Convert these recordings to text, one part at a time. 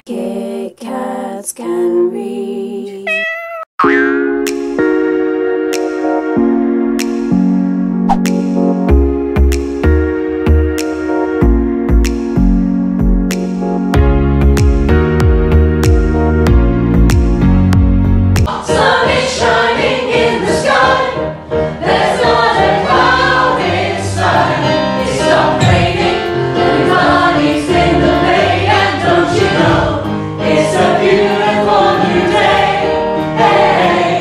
Kitkatscanread. Sun is shining in the sky. There's not a cloud inside. It's stopped raining. Everybody's in the bay, and don't you know it's a beautiful new day? Hey,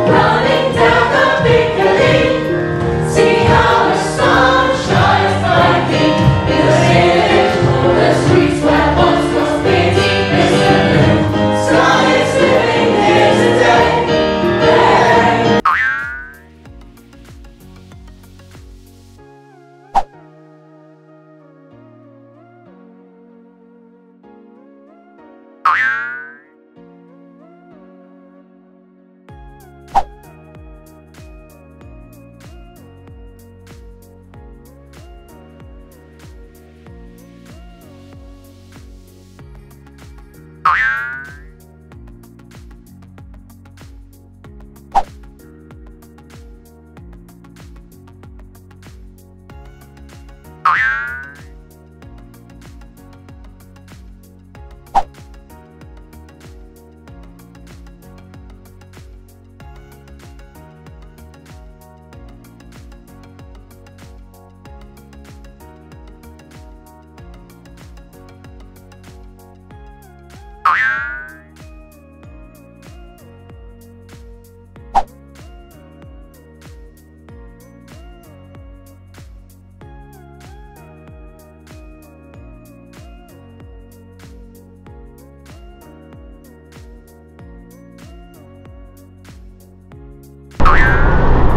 running down the Piccadilly, see how the sun shines brightly in the village, all the streets where once was busy. Mr. Blue Sky is living here today. Hey.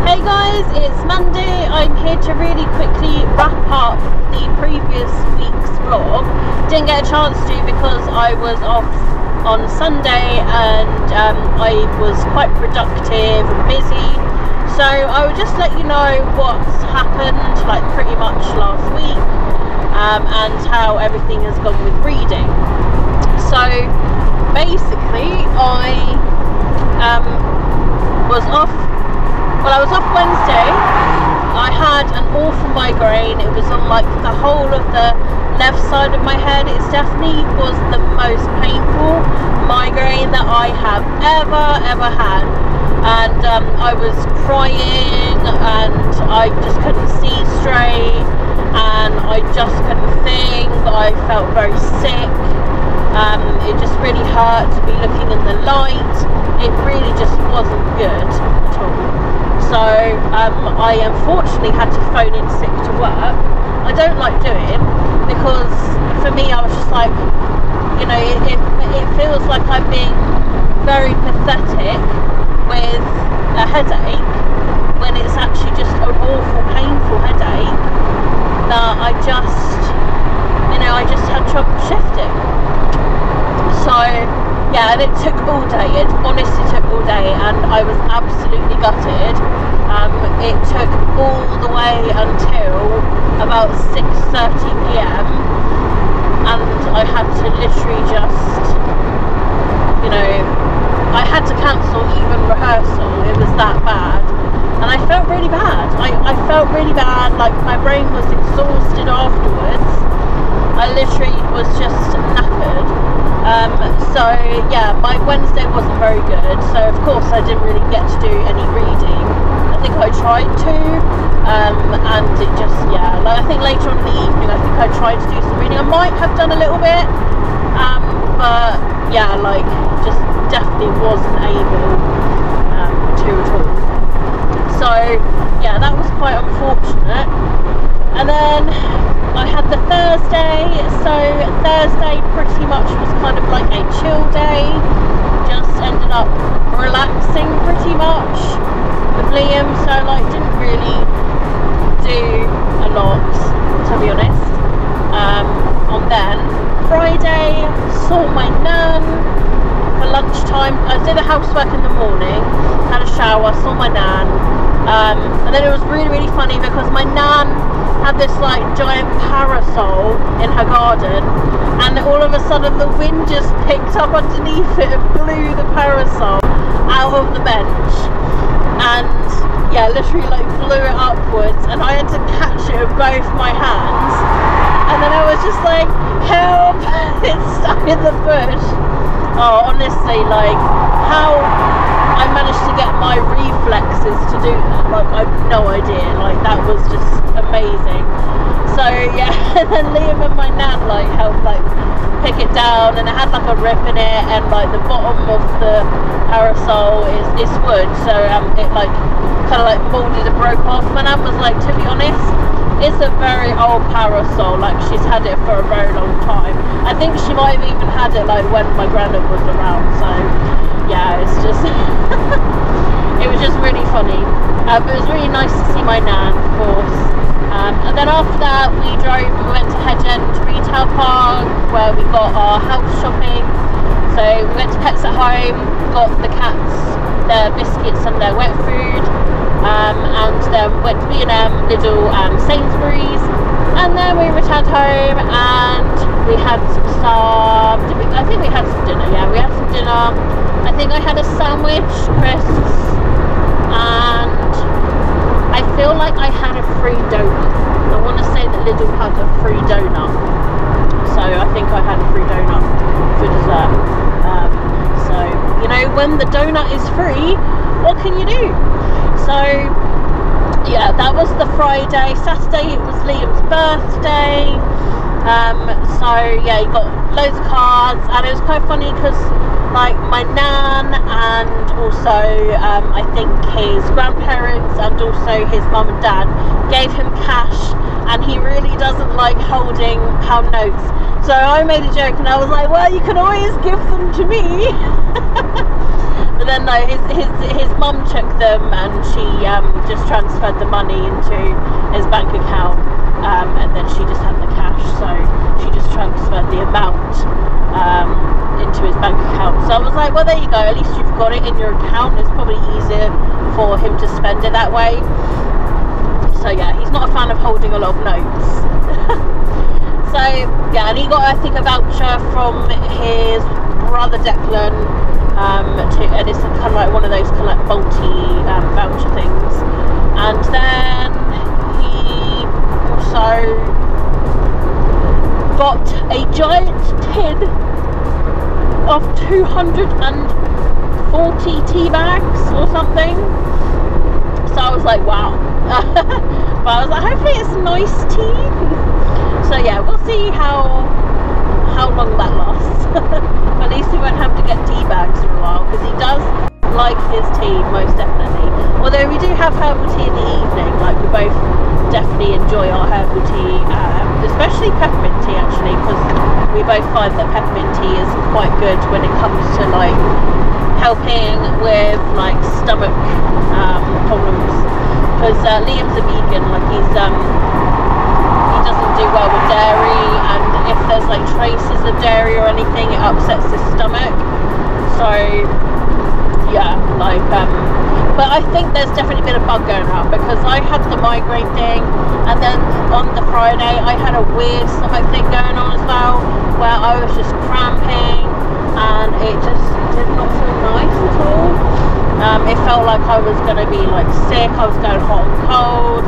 Hey guys, it's Monday. I'm here to really quickly wrap up the previous week's vlog. Didn't get a chance to because I was off on Sunday and I was quite productive and busy. So I will just let you know what's happened like pretty much last week and how everything has gone with reading. So basically I was off. Well, I was off Wednesday. I had an awful migraine. It was on like the whole of the left side of my head. It definitely was the most painful migraine that I have ever had. And I was crying and I just couldn't see straight and I just couldn't think. I felt very sick. It just really hurt to be looking in the light. It really just wasn't good at all. So I unfortunately had to phone in sick to work. I don't like doing because for me I was just like, you know, it feels like I'm being very pathetic with a headache when it's actually just an awful painful headache that I just, you know, I just had trouble shifting. So yeah, and it took all day. It honestly took all day and I was absolutely gutted. It took all the way until about 6:30 PM and I had to literally just, you know, I had to cancel even rehearsal. It was that bad and I felt really bad. I felt really bad, like my brain was exhausted afterwards. I literally was just knackered. So yeah, my Wednesday wasn't very good, so of course I didn't really get to do any reading. I think I tried to, and it just, yeah, like I think later on in the evening I think I tried to do some reading. I might have done a little bit, but yeah, like just definitely wasn't able to at all. So yeah, that was quite unfortunate. And then I had the Thursday, so Thursday pretty much was kind of like a chill day, just ended up relaxing pretty much with Liam, so like didn't really do a lot to be honest. On then, Friday saw my nan for lunchtime. I did the housework in the morning, had a shower, saw my nan, and then it was really funny because my nan had this like giant parasol in her garden, and all of a sudden the wind just picked up underneath it and blew the parasol out of the bench, and yeah, literally like blew it upwards, and I had to catch it with both my hands, and then I was just like, help, it's stuck in the bush. Oh, honestly, like how I managed to get my reflexes to do that, like I've no idea, like that was just amazing. So yeah, and then Liam and my nan like helped like pick it down, and it had like a rip in it, and like the bottom of the parasol is wood, so it like kind of like molded and broke off. My nan was like, to be honest, it's a very old parasol, like she's had it for a very long time. I think she might have even had it like when my granddad was around, so yeah, it's just it was just really funny. But it was really nice to see my nan, of course. And then after that we went to Hedge End Retail Park, where we got our house shopping. So we went to Pets at Home, got the cats their biscuits and their wet food, and then went to B&M, Lidl and Sainsbury's, and then we returned home and we had I think we had some dinner, yeah, we had some dinner. I think I had a sandwich, crisps, and I feel like I had a free donut. I want to say that Lidl had a free donut, so I think I had a free donut for dessert. So, you know, when the donut is free, what can you do? So yeah, that was the Friday. Saturday it was Liam's birthday. So yeah, he got loads of cards, and it was quite funny because like my nan and also I think his grandparents and also his mum and dad gave him cash, and he really doesn't like holding pound notes. So I made a joke and I was like, well, you can always give them to me. But then like, his mum took them, and she just transferred the money into his bank account, and then she just had the cash, so she just transferred the amount into his bank account. So I was like, well, there you go, at least you've got it in your account. It's probably easier for him to spend it that way. So yeah, he's not a fan of holding a lot of notes. So yeah, and he got, I think, a voucher from his brother Declan, and it's kind of like one of those kind of like multi-voucher things. And then he also got a giant tin of 240 tea bags or something. So I was like, wow. But I was like, hopefully it's nice tea. So yeah, we'll see how long that lasts. At least he won't have to get tea bags for a while, because he does like his tea, most definitely. Although we do have herbal tea in the evening, like we both definitely enjoy our herbal tea, especially peppermint tea actually, because we both find that peppermint tea is quite good when it comes to like helping with like stomach problems. Because Liam's a vegan, like he doesn't do well with dairy, and if there's like traces of dairy or anything, it upsets his stomach. So yeah, like but I think there's definitely been a bug going around, because I had the migraine thing, and then on the Friday I had a weird stomach thing going on as well, where I was just cramping, and it just did not feel nice at all. It felt like I was going to be like sick, I was going hot and cold,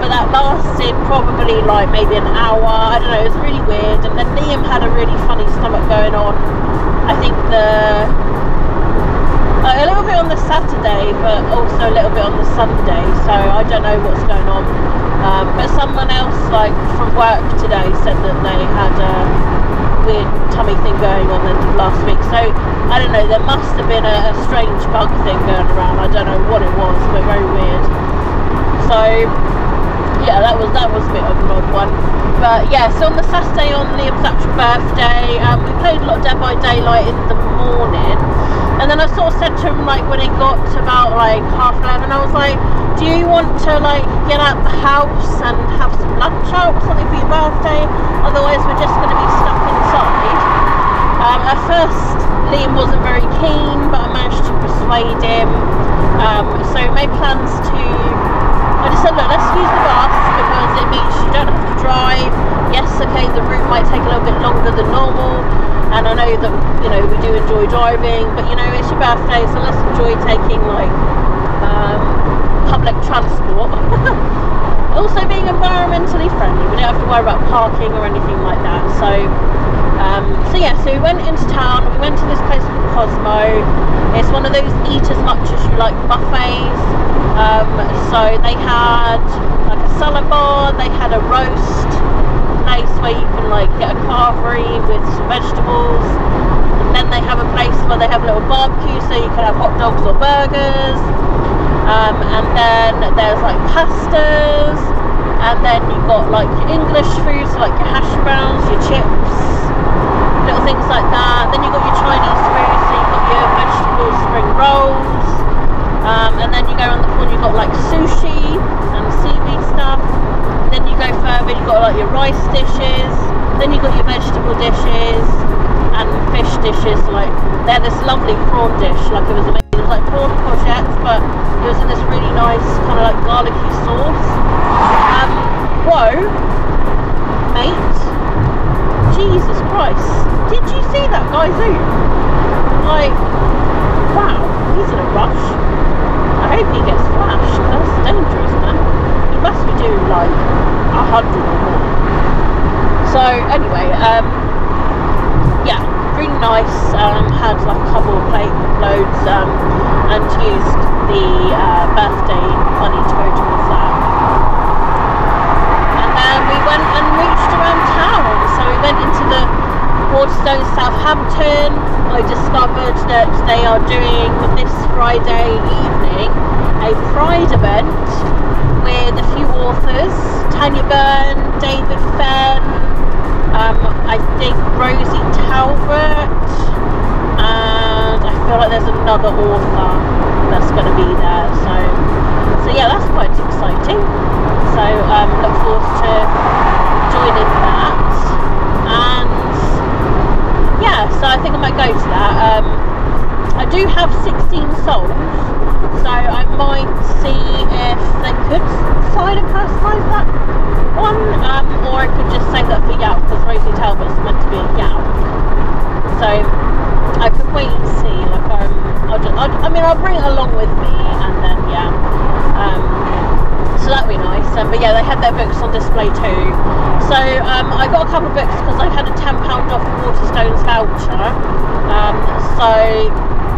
but that lasted probably like maybe an hour, I don't know, it was really weird. And then Liam had a really funny stomach going on, I think a little bit on the Saturday, but also a little bit on the Sunday, so I don't know what's going on. But someone else like from work today said that they had a weird tummy thing going on the end of last week, so I don't know, there must have been a strange bug thing going around. I don't know what it was, but very weird. So yeah, that was a bit of an odd one. But yeah, so on the Saturday, on Liam's actual birthday, we played a lot of Dead by Daylight in the morning, and then I sort of said to him, like when it got to about like 11:30, I was like, do you want to like get out the house and have some lunch out or something for your birthday? Otherwise we're just going to be stuck inside. At first Liam wasn't very keen, but I managed to persuade him. So we made plans to, I just said, look, let's use the bus, because it means you don't have to drive. Yes, okay, might take a little bit longer than normal, and I know that, you know, we do enjoy driving, but you know, it's your birthday, so let's enjoy taking like public transport. Also being environmentally friendly, we don't have to worry about parking or anything like that. So yeah, so we went into town, we went to this place called Cosmo. It's one of those eat as much as you like buffets. So they had like a salad bar, they had a roast place where you can like get a carvery with some vegetables, and then they have a place where they have a little barbecue, so you can have hot dogs or burgers. And then there's like pastas, and then you've got like your English foods, like your hash browns, your chips, little things like that. Then you've got your Chinese food, so you've got your vegetable spring rolls, and then you go on the corner, you've got like sushi and seaweed stuff. Then you go further, you've got like your rice dishes, then you've got your vegetable dishes and fish dishes. So, like, they had this lovely prawn dish, like it was amazing. It was like prawn courgettes, but it was in this really nice kind of like garlicky sauce. Whoa, mate, Jesus Christ, did you see that guy zoom? Like, wow, he's in a rush. I hope he gets flashed, that's dangerous, man. He must be doing like 100 or more. So anyway, yeah, really nice. Had like a couple of plate loads, and used the birthday money to go towards that. And then we went and reached around town. So we went into the Waterstones Southampton. I discovered that they are doing this Friday evening a Pride event with a few authors, Tanya Byrne, David Fenn, I think Rosie Talbot, and I feel like there's another author that's going to be there. So yeah, that's quite exciting. So look forward to joining that. And yeah, so I think I might go to that. I do have 16 souls, so I might see if they could sign and personalise that one, or I could just say that for Yow, because Rosie Talbot's meant to be a Yow. So I could wait and see. Like, I'll bring it along with me, and then yeah. So that'd be nice. But yeah, they had their books on display too. So I got a couple of books because I had a £10 off Waterstones voucher. So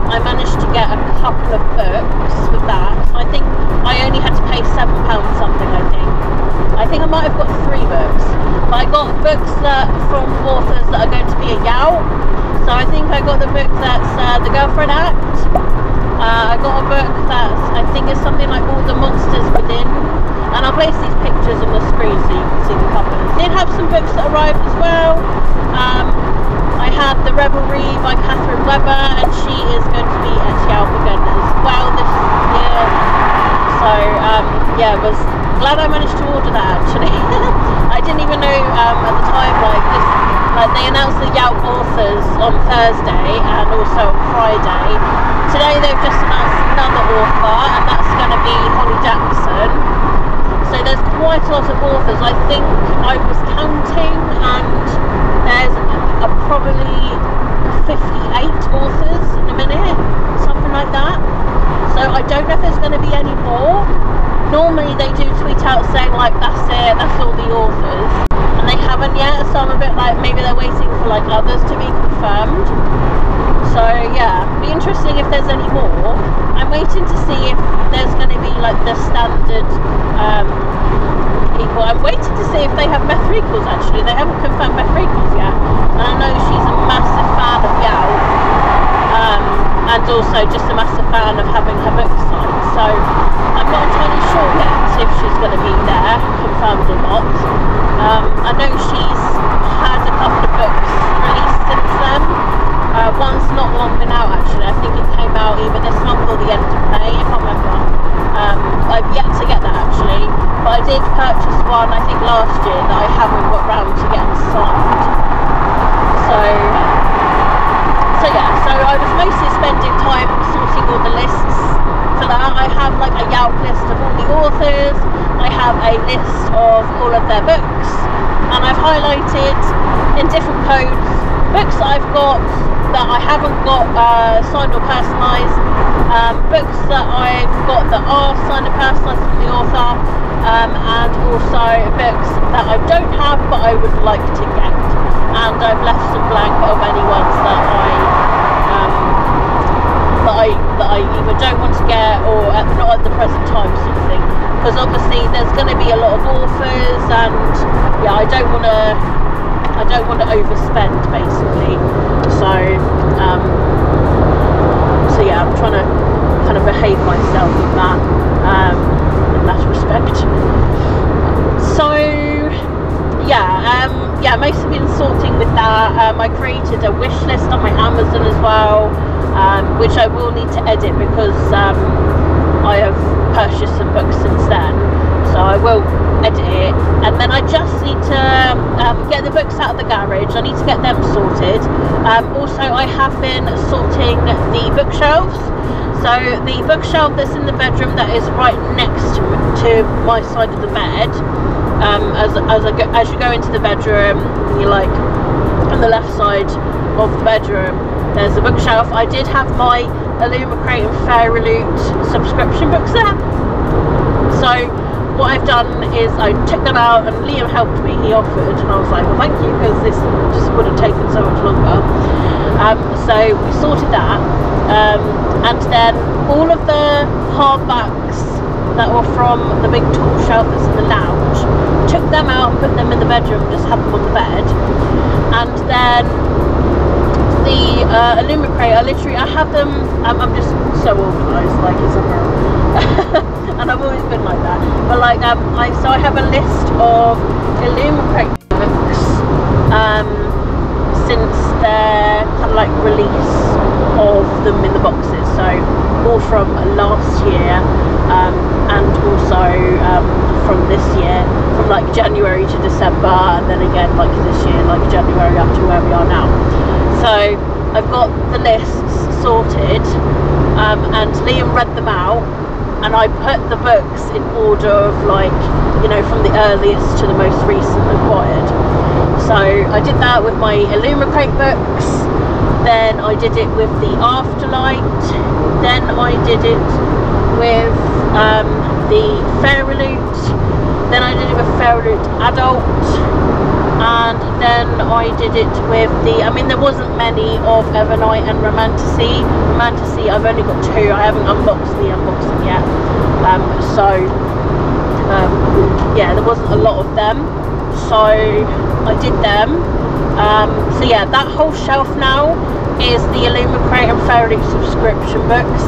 I managed to get a couple of books with that. I think I only had to pay £7 something, I think I might have got 3 books. But I got books that from authors that are going to be a Yow. So I think I got the book that's The Girlfriend Act. I got a book that's, I think it's something like All the Monsters Within. And I'll place these pictures on the screen so you can see the covers. Did have some books that arrived as well. I had The Revelry by Catherine Webber, and she is going to be at Yow again as well this year. So yeah, was glad I managed to order that actually. I didn't even know at the time, like they announced the Yow authors on Thursday and also on Friday. Today they've just announced another author, and that's going to be Holly Jackson. So there's quite a lot of authors. I think I was counting, and there's probably 58 authors in a minute, something like that. So I don't know if there's going to be any more. Normally they do tweet out saying like, that's it, that's all the authors, and they haven't yet. So I'm a bit like, maybe they're waiting for like others to be confirmed. So yeah, be interesting if there's any more. I'm waiting to see if there's going to be like the standard people. I'm waiting to see if they have Beth Reekles actually. They haven't confirmed Beth Reekles yet, and I know she's a massive fan of Yow, and also just a massive fan of having her book signed. So I'm not entirely sure yet if she's going to be there, confirmed or not. I know she's had a couple of books released since then. One's not long been out actually. I think it came out either this month or the end of May, I can't remember. I've yet to get that actually, but I did purchase one I think last year that I haven't got round to getting signed. So yeah, so I was mostly spending time sorting all the lists for that. I have like a Yow list of all the authors, I have a list of all of their books, and I've highlighted in different codes. Books that I've got that I haven't got signed or personalised, books that I've got that are signed and personalised from the author, and also books that I don't have but I would like to get. And I've left some blank of any ones that I either don't want to get or not at the present time, sort of thing. Because obviously there's going to be a lot of authors, and yeah, I don't want to overspend basically. So yeah, I'm trying to kind of behave myself with that in that respect. So yeah, mostly been sorting with that. I created a wish list on my Amazon as well, which I will need to edit because I have purchased some books since then, so I will edit it. And then I just need to get the books out of the garage. I need to get them sorted. Also, I have been sorting the bookshelves. So the bookshelf that's in the bedroom that is right next to my side of the bed, as you go into the bedroom, you're like on the left side of the bedroom, there's a bookshelf. I did have my Illumicrate and Fairy Loot subscription books there. So what I've done is I took them out, and Liam helped me, he offered, and I was like, well, thank you, because this just would have taken so much longer. So we sorted that, and then all of the hardbacks that were from the big tall shelf that's in the lounge, took them out and put them in the bedroom, just had them on the bed. And then the Illumicrate, I have them, I'm just so organised, like it's unreal. And I've always been like that, but like so I have a list of Illumicrate books since their kind of like release of them in the boxes, so all from last year, and also from this year, from like January to December, and then again like this year, like January up to where we are now. So I've got the lists sorted, and Liam read them out, and I put the books in order of, like, you know, from the earliest to the most recent acquired. So I did that with my Illumicrate books, then I did it with the Afterlight, then I did it with the Fairy Loot, then I did it with Fairy Loot Adult, and then I did it with the, I mean, there wasn't many of Evernight and Romantasy. Romantasy, I've only got 2, I haven't unboxed the unboxing yet. Yeah, there wasn't a lot of them, so I did them. So yeah, that whole shelf now is the Illumicrate and Fairy Loot subscription books,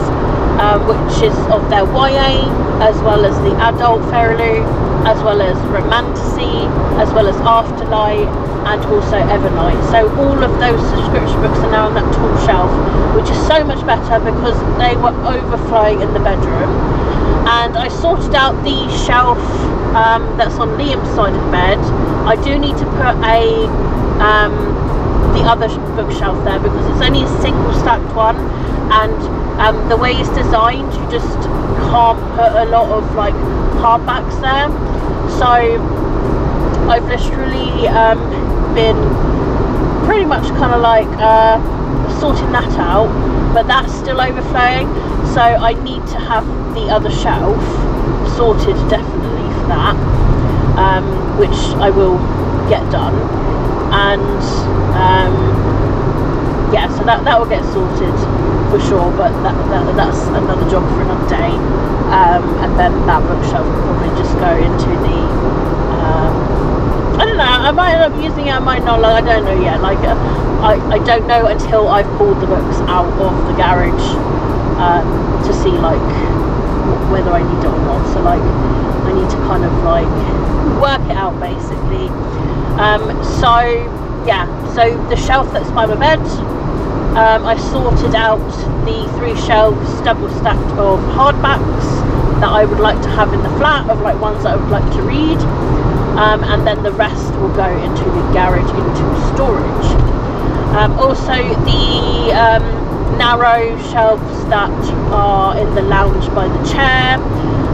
which is of their YA, as well as the adult Fairy Loot, as well as Romantasy, as well as Afterlight, and also Evernight. So all of those subscription books are now on that tall shelf, which is so much better because they were overflowing in the bedroom. And I sorted out the shelf that's on Liam's side of the bed. I do need to put the other bookshelf there because it's only a single stacked one, and the way it's designed, you just can't put a lot of like hardbacks there. So I've literally been pretty much kind of like sorting that out, but that's still overflowing, so I need to have the other shelf sorted definitely for that, which I will get done. And yeah, so that will get sorted for sure, but that's another job for another day. And then that bookshelf will probably just go into the I don't know, I might end up using it, I might not, like, I don't know yet. Like I don't know until I've pulled the books out of the garage to see like whether I need it or not. So like I need to kind of like work it out basically. So yeah, so the shelf that's by my bed, I sorted out the 3 shelves double stacked of hardbacks that I would like to have in the flat, of like ones that I would like to read, and then the rest will go into the garage into storage. Also the narrow shelves that are in the lounge by the chair,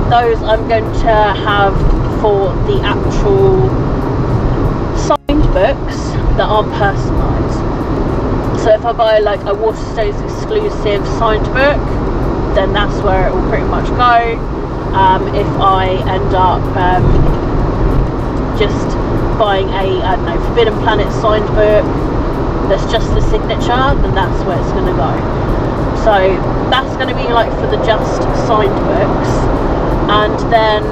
those I'm going to have for the actual signed books that aren't personalised. So if I buy like a Waterstones exclusive signed book, then that's where it will pretty much go. If I end up just buying a, I don't know, Forbidden Planet signed book that's just the signature, then that's where it's going to go. So that's going to be like for the just signed books. And then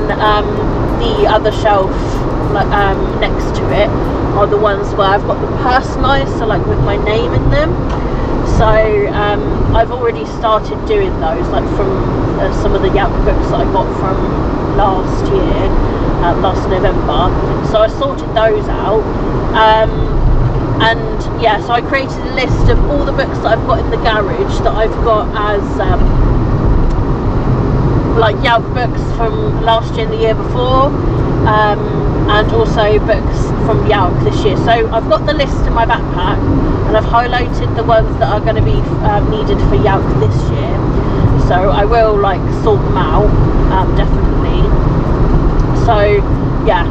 the other shelf like next to it are the ones where I've got them personalised, so like with my name in them. So I've already started doing those, like from some of the Yelp books that I got from last year, last November. So I sorted those out, and yeah, so I created a list of all the books that I've got in the garage that I've got as like Yelp books from last year and the year before, and also books from Yelp this year. So I've got the list in my backpack, and I've highlighted the ones that are going to be needed for Yelp this year. So I will like sort them out, definitely. So yeah,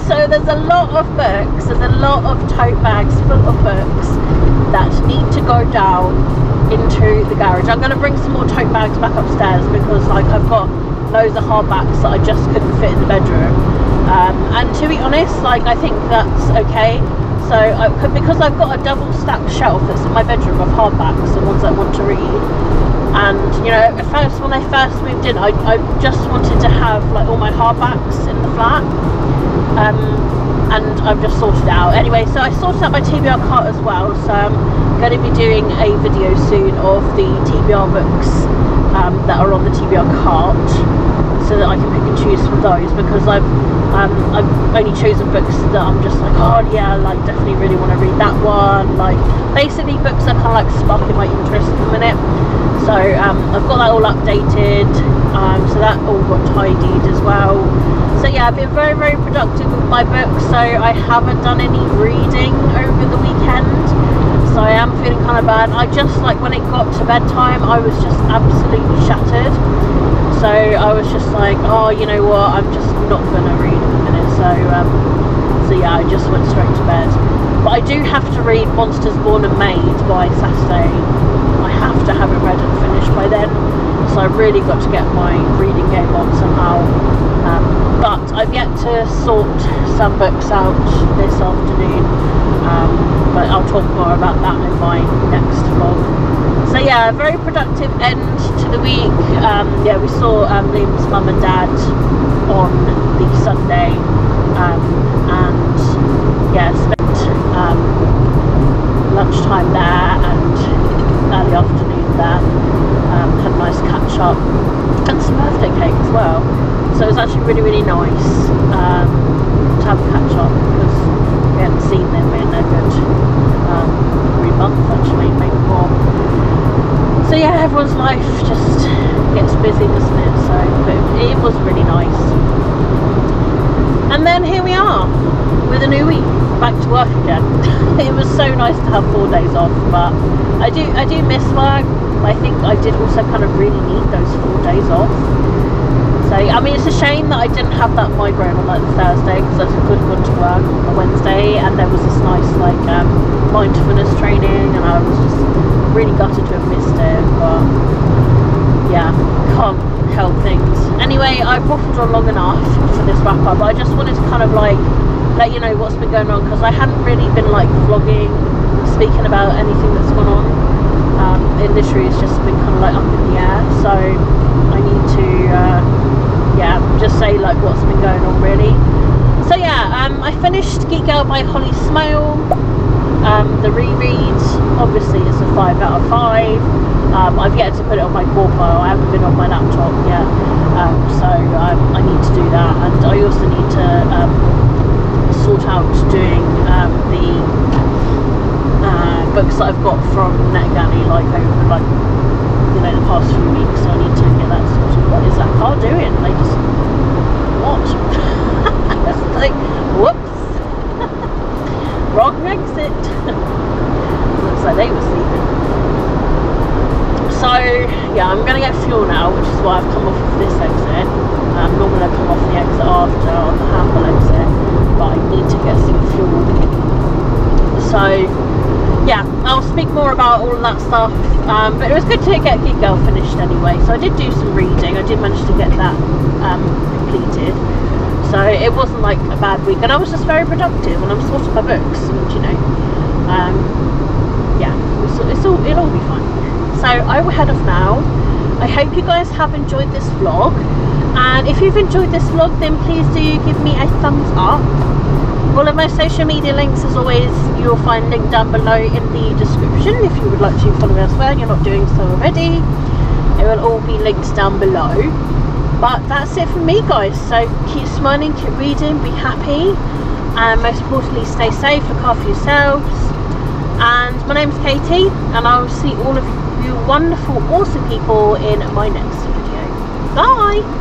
so there's a lot of books, there's a lot of tote bags full of books that need to go down into the garage. I'm going to bring some more tote bags back upstairs because like I've got loads of hardbacks that I just couldn't fit in the bedroom, and to be honest, like I think that's okay. So because I've got a double stacked shelf that's in my bedroom of hardbacks, the ones I want to read, and you know, at first when I first moved in, I just wanted to have like all my hardbacks in the flat, and I've just sorted it out. Anyway, so I sorted out my TBR cart as well, so I'm going to be doing a video soon of the TBR books that are on the TBR cart, so that I can pick and choose from those, because I've only chosen books that I'm just like, oh yeah, like definitely really want to read that one. Like basically books that kind of like sparking my interest at the minute. So I've got that all updated, so that all got tidied as well. So yeah, I've been very, very productive with my books. So I haven't done any reading over the weekend, so I am feeling kind of bad. I just like, when it got to bedtime, I was just absolutely shattered. So I was just like, oh, you know what, I'm just not going to read in a minute. So yeah, I just went straight to bed. But I do have to read Monsters Born and Made by Saturday. I have to have it read and finished by then. So I've really got to get my reading game on somehow. But I've yet to sort some books out this afternoon. But I'll talk more about that in my next vlog. So yeah, a very productive end to the week. Yeah, we saw Liam's mum and dad on the Sunday, and yeah, spent lunchtime there and early afternoon there. Had a nice catch up and some birthday cake as well. So it was actually really, really nice to have a catch up, because we hadn't seen them in a good 3 months actually, maybe more. So yeah, everyone's life just gets busy, doesn't it? So but it was really nice. And then here we are with a new week, back to work again. It was so nice to have 4 days off, but I do miss work. I think I did also kind of really need those 4 days off. So I mean, it's a shame that I didn't have that migraine on like the Thursday, because I could have gone to work on the Wednesday, and there was this nice like mindfulness training, and I was just really gutted to have missed it. But yeah, can't help things. Anyway, I've waffled on long enough for this wrap up. I just wanted to kind of like let you know what's been going on, because I hadn't really been like vlogging, speaking about anything that's gone on. It literally has just been kind of like up in the air, so I need to yeah, just say like what's been going on really. So yeah, I finished Geek Girl by Holly Smale, the reread. Obviously it's a 5 out of 5. I've yet to put it on my core pile. I haven't been on my laptop yet, so I need to do that, and I also need to sort out doing the books that I've got from NetGalley, like over like, you know, the past few weeks. So I need to get that sorted. What is that car doing? They just, what? It's like, whoops. Wrong exit. Looks like they were sleeping. So yeah, I'm gonna get fuel now, which is why I've come off of this exit. Normally I come off the exit after on the Hamble exit, but I need to get some fuel. So yeah, I'll speak more about all of that stuff, but it was good to get Geek Girl finished anyway. So I did do some reading, I did manage to get that completed, so it wasn't like a bad week, and I was just very productive, and I'm sorting my books, and you know, yeah, it'll all be fine. So I will head off now. I hope you guys have enjoyed this vlog, and if you've enjoyed this vlog, then please do give me a thumbs up. All of my social media links, as always, you'll find linked down below in the description if you would like to follow me elsewhere and you're not doing so already. It will all be linked down below. But that's it from me, guys. So keep smiling, keep reading, be happy, and most importantly, stay safe, look after yourselves. And my name's Katie, and I will see all of you wonderful, awesome people in my next video. Bye!